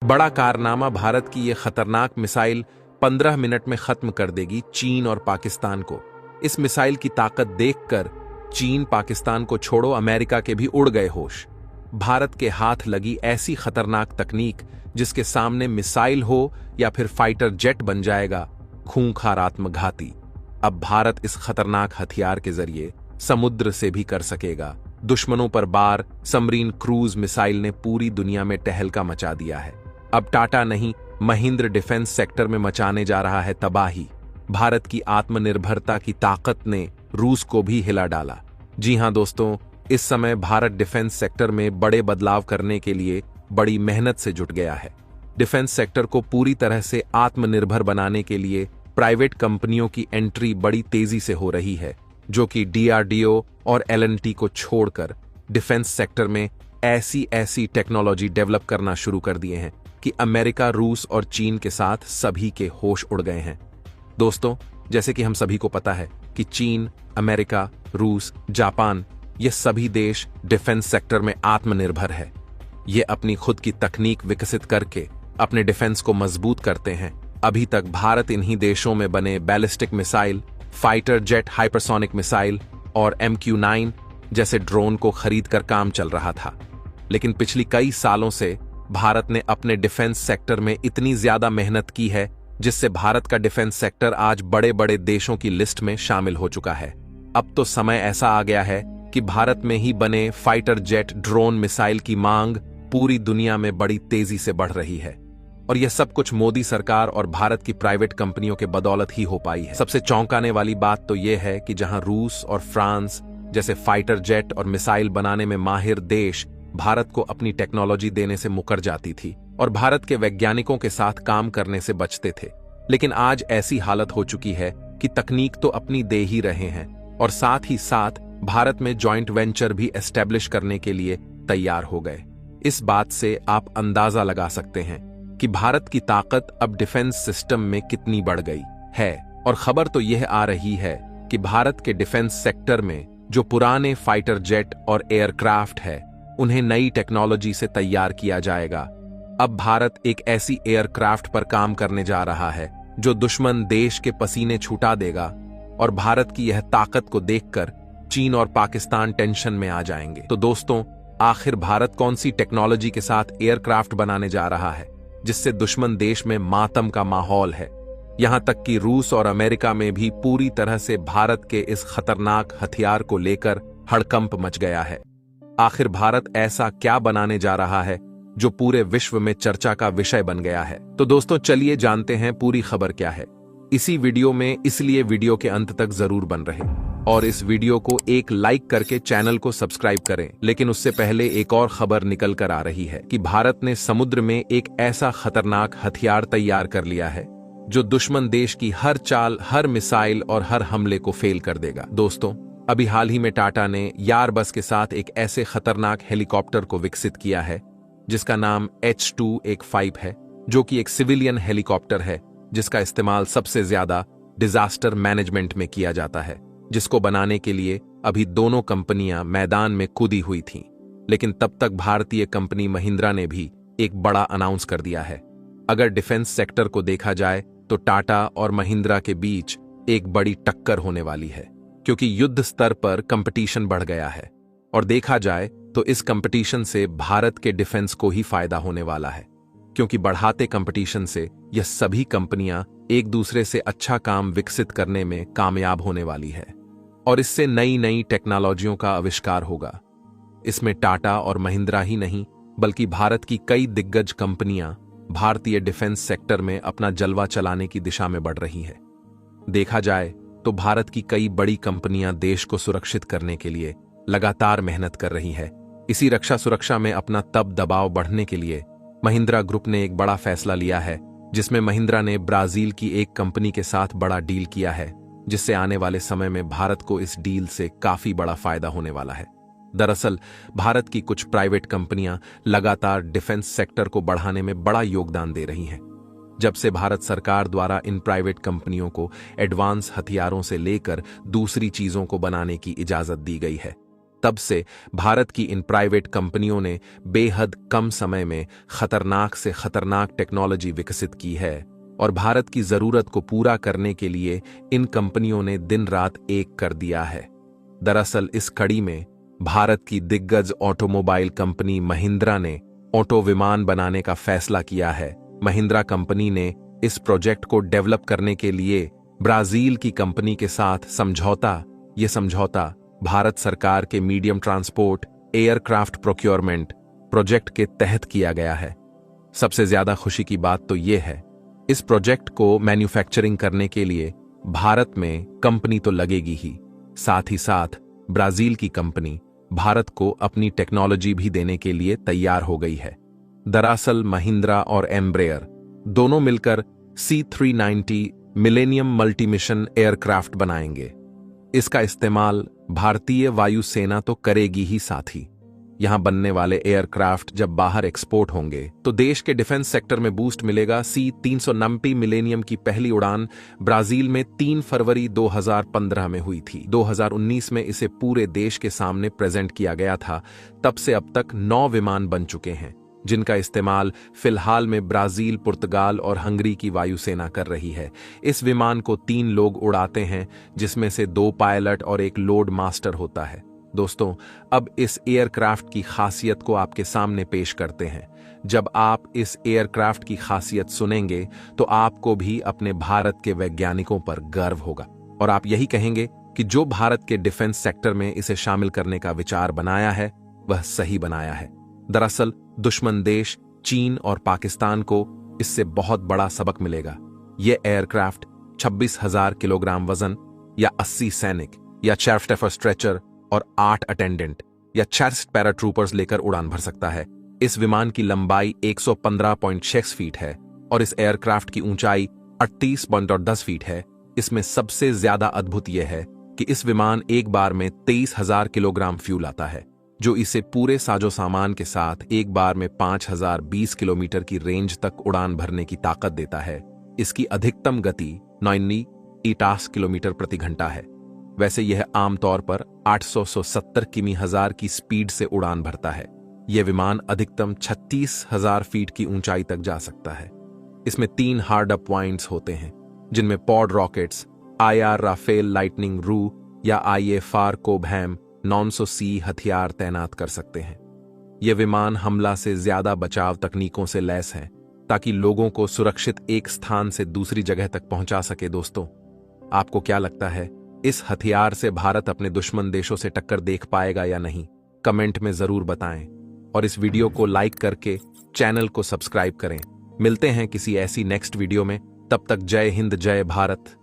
बड़ा कारनामा, भारत की ये खतरनाक मिसाइल 15 मिनट में खत्म कर देगी चीन और पाकिस्तान को। इस मिसाइल की ताकत देखकर चीन, पाकिस्तान को छोड़ो अमेरिका के भी उड़ गए होश। भारत के हाथ लगी ऐसी खतरनाक तकनीक जिसके सामने मिसाइल हो या फिर फाइटर जेट बन जाएगा खूंखार आत्मघाती। अब भारत इस खतरनाक हथियार के जरिए समुद्र से भी कर सकेगा दुश्मनों पर वार। सबमरीन क्रूज मिसाइल ने पूरी दुनिया में टहलका मचा दिया है। अब टाटा नहीं, महिंद्रा डिफेंस सेक्टर में मचाने जा रहा है तबाही। भारत की आत्मनिर्भरता की ताकत ने रूस को भी हिला डाला। जी हां दोस्तों, इस समय भारत डिफेंस सेक्टर में बड़े बदलाव करने के लिए बड़ी मेहनत से जुट गया है। डिफेंस सेक्टर को पूरी तरह से आत्मनिर्भर बनाने के लिए प्राइवेट कंपनियों की एंट्री बड़ी तेजी से हो रही है, जो कि डीआरडीओ और एलएनटी को छोड़कर डिफेंस सेक्टर में ऐसी टेक्नोलॉजी डेवलप करना शुरू कर दिए हैं कि अमेरिका, रूस और चीन के साथ सभी के होश उड़ गए हैं। दोस्तों, जैसे कि हम सभी को पता है कि चीन, अमेरिका, रूस, जापान ये सभी देश डिफेंस सेक्टर में आत्मनिर्भर है। ये अपनी खुद की तकनीक विकसित करके अपने डिफेंस को मजबूत करते हैं। अभी तक भारत इन्हीं देशों में बने ballistic missile, fighter jet, hypersonic missile और MQ-9 जैसे ड्रोन को खरीद कर काम चल रहा था। लेकिन पिछली कई सालों से भारत ने अपने डिफेंस सेक्टर में इतनी ज्यादा मेहनत की है जिससे भारत का डिफेंस सेक्टर आज बड़े बड़े देशों की लिस्ट में शामिल हो चुका है। अब तो समय ऐसा आ गया है कि भारत में ही बने फाइटर जेट, ड्रोन, मिसाइल की मांग पूरी दुनिया में बड़ी तेजी से बढ़ रही है। और यह सब कुछ मोदी सरकार और भारत की प्राइवेट कंपनियों के बदौलत ही हो पाई है। सबसे चौंकाने वाली बात तो यह है कि जहां रूस और फ्रांस जैसे फाइटर जेट और मिसाइल बनाने में माहिर देश भारत को अपनी टेक्नोलॉजी देने से मुकर जाती थी और भारत के वैज्ञानिकों के साथ काम करने से बचते थे, लेकिन आज ऐसी हालत हो चुकी है कि तकनीक तो अपनी दे ही रहे हैं और साथ ही साथ भारत में जॉइंट वेंचर भी एस्टेब्लिश करने के लिए तैयार हो गए। इस बात से आप अंदाजा लगा सकते हैं कि भारत की ताकत अब डिफेंस सिस्टम में कितनी बढ़ गई है। और खबर तो यह आ रही है कि भारत के डिफेंस सेक्टर में जो पुराने फाइटर जेट और एयरक्राफ्ट है उन्हें नई टेक्नोलॉजी से तैयार किया जाएगा। अब भारत एक ऐसी एयरक्राफ्ट पर काम करने जा रहा है जो दुश्मन देश के पसीने छूटा देगा और भारत की यह ताकत को देखकर चीन और पाकिस्तान टेंशन में आ जाएंगे। तो दोस्तों, आखिर भारत कौन सी टेक्नोलॉजी के साथ एयरक्राफ्ट बनाने जा रहा है जिससे दुश्मन देश में मातम का माहौल है। यहां तक कि रूस और अमेरिका में भी पूरी तरह से भारत के इस खतरनाक हथियार को लेकर हड़कंप मच गया है। आखिर भारत ऐसा क्या बनाने जा रहा है जो पूरे विश्व में चर्चा का विषय बन गया है। तो दोस्तों, चलिए जानते हैं पूरी खबर क्या है इसी वीडियो में, इसलिए वीडियो के अंत तक जरूर बन रहे और इस वीडियो को एक लाइक करके चैनल को सब्सक्राइब करें। लेकिन उससे पहले एक और खबर निकल कर आ रही है कि भारत ने समुद्र में एक ऐसा खतरनाक हथियार तैयार कर लिया है जो दुश्मन देश की हर चाल, हर मिसाइल और हर हमले को फेल कर देगा। दोस्तों, अभी हाल ही में टाटा ने यारबस के साथ एक ऐसे खतरनाक हेलीकॉप्टर को विकसित किया है जिसका नाम H-215 है, जो कि एक सिविलियन हेलीकॉप्टर है जिसका इस्तेमाल सबसे ज्यादा डिजास्टर मैनेजमेंट में किया जाता है, जिसको बनाने के लिए अभी दोनों कंपनियां मैदान में कूदी हुई थीं। लेकिन तब तक भारतीय कंपनी महिंद्रा ने भी एक बड़ा अनाउंस कर दिया है। अगर डिफेंस सेक्टर को देखा जाए तो टाटा और महिंद्रा के बीच एक बड़ी टक्कर होने वाली है, क्योंकि युद्ध स्तर पर कंपटीशन बढ़ गया है और देखा जाए तो इस कंपटीशन से भारत के डिफेंस को ही फायदा होने वाला है, क्योंकि बढ़ाते कंपटीशन से यह सभी कंपनियां एक दूसरे से अच्छा काम विकसित करने में कामयाब होने वाली है और इससे नई नई टेक्नोलॉजियों का आविष्कार होगा। इसमें टाटा और महिंद्रा ही नहीं बल्कि भारत की कई दिग्गज कंपनियां भारतीय डिफेंस सेक्टर में अपना जलवा चलाने की दिशा में बढ़ रही है। देखा जाए तो भारत की कई बड़ी कंपनियां देश को सुरक्षित करने के लिए लगातार मेहनत कर रही है। इसी रक्षा सुरक्षा में अपना दबाव बढ़ने के लिए महिंद्रा ग्रुप ने एक बड़ा फैसला लिया है, जिसमें महिंद्रा ने ब्राजील की एक कंपनी के साथ बड़ा डील किया है, जिससे आने वाले समय में भारत को इस डील से काफी बड़ा फायदा होने वाला है। दरअसल भारत की कुछ प्राइवेट कंपनियां लगातार डिफेंस सेक्टर को बढ़ाने में बड़ा योगदान दे रही हैं। जब से भारत सरकार द्वारा इन प्राइवेट कंपनियों को एडवांस हथियारों से लेकर दूसरी चीजों को बनाने की इजाजत दी गई है, तब से भारत की इन प्राइवेट कंपनियों ने बेहद कम समय में खतरनाक से खतरनाक टेक्नोलॉजी विकसित की है और भारत की जरूरत को पूरा करने के लिए इन कंपनियों ने दिन रात एक कर दिया है। दरअसल इस कड़ी में भारत की दिग्गज ऑटोमोबाइल कंपनी महिंद्रा ने ऑटो विमान बनाने का फैसला किया है। महिंद्रा कंपनी ने इस प्रोजेक्ट को डेवलप करने के लिए ब्राजील की कंपनी के साथ समझौता भारत सरकार के medium transport aircraft procurement project के तहत किया गया है। सबसे ज्यादा खुशी की बात तो यह है, इस प्रोजेक्ट को मैन्युफैक्चरिंग करने के लिए भारत में कंपनी तो लगेगी ही, साथ ही साथ ब्राजील की कंपनी भारत को अपनी टेक्नोलॉजी भी देने के लिए तैयार हो गई है। दरअसल महिंद्रा और एम्ब्रेयर दोनों मिलकर C390 millennium multi mission aircraft बनाएंगे। इसका इस्तेमाल भारतीय वायुसेना तो करेगी ही, साथ ही यहां बनने वाले एयरक्राफ्ट जब बाहर एक्सपोर्ट होंगे तो देश के डिफेंस सेक्टर में बूस्ट मिलेगा। C390 मिलेनियम की पहली उड़ान ब्राजील में 3 फरवरी 2015 में हुई थी। 2019 में इसे पूरे देश के सामने प्रेजेंट किया गया था। तब से अब तक 9 विमान बन चुके हैं, जिनका इस्तेमाल फिलहाल में ब्राजील, पुर्तगाल और हंगरी की वायुसेना कर रही है। इस विमान को 3 लोग उड़ाते हैं, जिसमें से 2 पायलट और 1 लोड मास्टर होता है। दोस्तों, अब इस एयरक्राफ्ट की खासियत को आपके सामने पेश करते हैं। जब आप इस एयरक्राफ्ट की खासियत सुनेंगे तो आपको भी अपने भारत के वैज्ञानिकों पर गर्व होगा और आप यही कहेंगे कि जो भारत के डिफेंस सेक्टर में इसे शामिल करने का विचार बनाया है वह सही बनाया है। दरअसल दुश्मन देश चीन और पाकिस्तान को इससे बहुत बड़ा सबक मिलेगा। यह एयरक्राफ्ट 26,000 किलोग्राम वजन या 80 सैनिक या 4 स्ट्रेचर और 8 अटेंडेंट या 4 पैराट्रूपर्स लेकर उड़ान भर सकता है। इस विमान की लंबाई 115.6 फीट है और इस एयरक्राफ्ट की ऊंचाई 38.10 फीट है। इसमें सबसे ज्यादा अद्भुत यह है कि इस विमान एक बार में 23,000 किलोग्राम फ्यूल आता है, जो इसे पूरे साजो सामान के साथ एक बार में 5,020 किलोमीटर की रेंज तक उड़ान भरने की ताकत देता है। इसकी अधिकतम गति 90 किलोमीटर प्रति घंटा है। वैसे यह आमतौर पर 870 किमी/हजार की स्पीड से उड़ान भरता है। यह विमान अधिकतम 36,000 फीट की ऊंचाई तक जा सकता है। इसमें 3 हार्ड अप पॉइंट्स होते हैं, जिनमें pod rockets, IR Rafale lightning रू या IFR कोबहैम 900C हथियार तैनात कर सकते हैं। यह विमान हमला से ज्यादा बचाव तकनीकों से लैस है ताकि लोगों को सुरक्षित एक स्थान से दूसरी जगह तक पहुंचा सके। दोस्तों, आपको क्या लगता है, इस हथियार से भारत अपने दुश्मन देशों से टक्कर देख पाएगा या नहीं? कमेंट में जरूर बताएं और इस वीडियो को लाइक करके चैनल को सब्सक्राइब करें। मिलते हैं किसी ऐसी नेक्स्ट वीडियो में, तब तक जय हिंद, जय भारत।